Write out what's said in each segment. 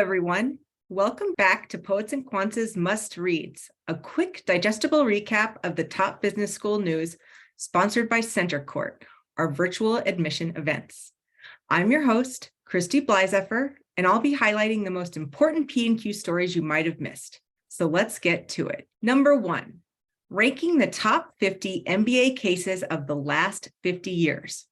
everyone. Welcome back to Poets and Quants' Must Reads, a quick, digestible recap of the top business school news sponsored by Center Court, our virtual admission events. I'm your host, Christy Blyzeffer, and I'll be highlighting the most important P&Q stories you might have missed. So let's get to it. Number 1, ranking the top 50 MBA cases of the last 50 years.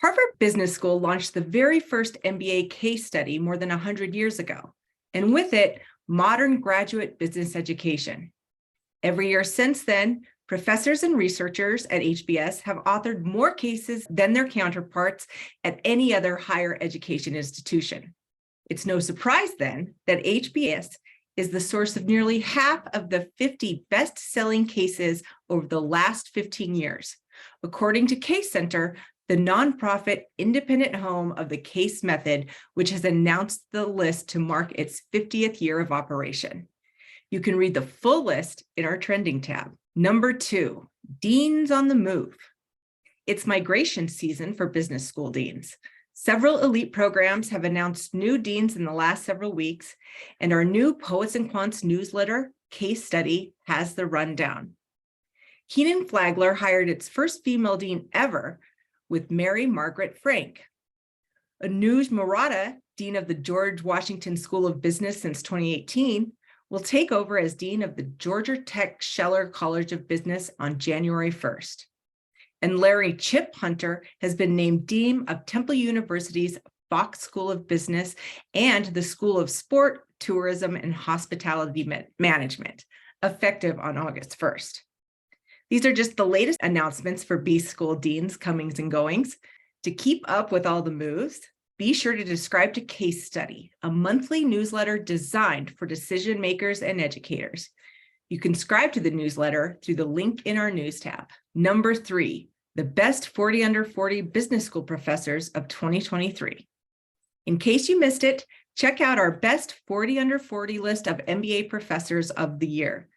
Harvard Business School launched the very first MBA case study more than 100 years ago, and with it, modern graduate business education. Every year since then, professors and researchers at HBS have authored more cases than their counterparts at any other higher education institution. It's no surprise then that HBS is the source of nearly half of the 50 best-selling cases over the last 15 years. According to Case Center, the nonprofit independent home of the case method, which has announced the list to mark its 50th year of operation. You can read the full list in our trending tab. Number 2, deans on the move. It's migration season for business school deans. Several elite programs have announced new deans in the last several weeks, and our new Poets and Quants newsletter case study has the rundown. Keenan Flagler hired its first female dean ever with Mary Margaret Frank. Anuj Murata, Dean of the George Washington School of Business since 2018, will take over as Dean of the Georgia Tech Scheller College of Business on January 1st. And Larry Chip Hunter has been named Dean of Temple University's Fox School of Business and the School of Sport, Tourism, and Hospitality Management, effective on August 1st. These are just the latest announcements for B School deans' comings and goings. To keep up with all the moves, be sure to subscribe to Case Study, a monthly newsletter designed for decision makers and educators. You can subscribe to the newsletter through the link in our news tab. Number 3, the best 40 under 40 business school professors of 2023. In case you missed it, check out our best 40 under 40 list of MBA professors of the year.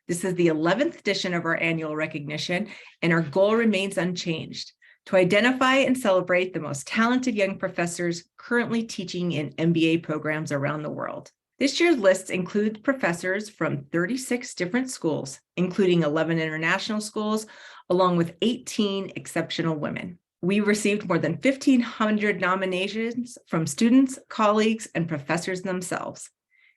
This is the 11th edition of our annual recognition, and our goal remains unchanged: to identify and celebrate the most talented young professors currently teaching in MBA programs around the world. This year's list includes professors from 36 different schools, including 11 international schools, along with 18 exceptional women. We received more than 1,500 nominations from students, colleagues, and professors themselves.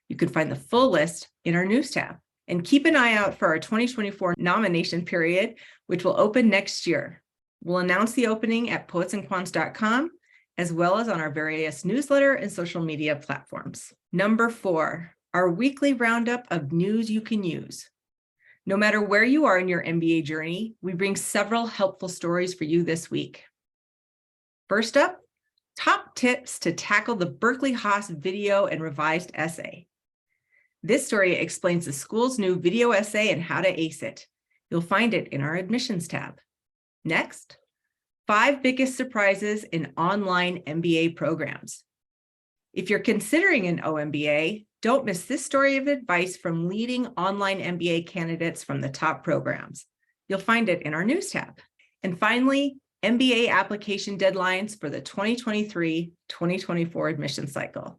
You can find the full list in our news tab. And keep an eye out for our 2024 nomination period, which will open next year. We'll announce the opening at poetsandquants.com, as well as on our various newsletter and social media platforms. Number 4, our weekly roundup of news you can use. No matter where you are in your MBA journey, we bring several helpful stories for you this week. First up, top tips to tackle the Berkeley Haas video and revised essay. This story explains the school's new video essay and how to ace it. You'll find it in our admissions tab. Next, 5 biggest surprises in online MBA programs. If you're considering an OMBA, don't miss this story of advice from leading online MBA candidates from the top programs. You'll find it in our news tab. And finally, MBA application deadlines for the 2023-2024 admission cycle.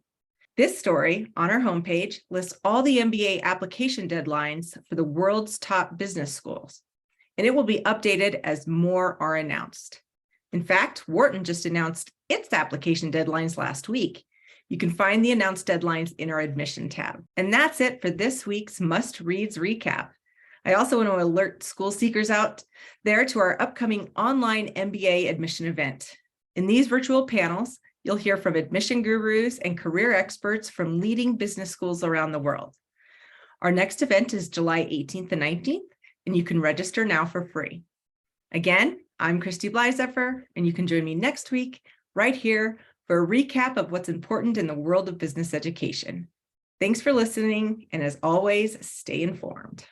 This story on our homepage lists all the MBA application deadlines for the world's top business schools, and it will be updated as more are announced. In fact, Wharton just announced its application deadlines last week. You can find the announced deadlines in our admission tab. And that's it for this week's Must Reads recap. I also want to alert school seekers out there to our upcoming online MBA admission event. In these virtual panels, you'll hear from admission gurus and career experts from leading business schools around the world. Our next event is July 18th and 19th, and you can register now for free. Again, I'm Christy Blyzeffer, and you can join me next week right here for a recap of what's important in the world of business education. Thanks for listening, and as always, stay informed.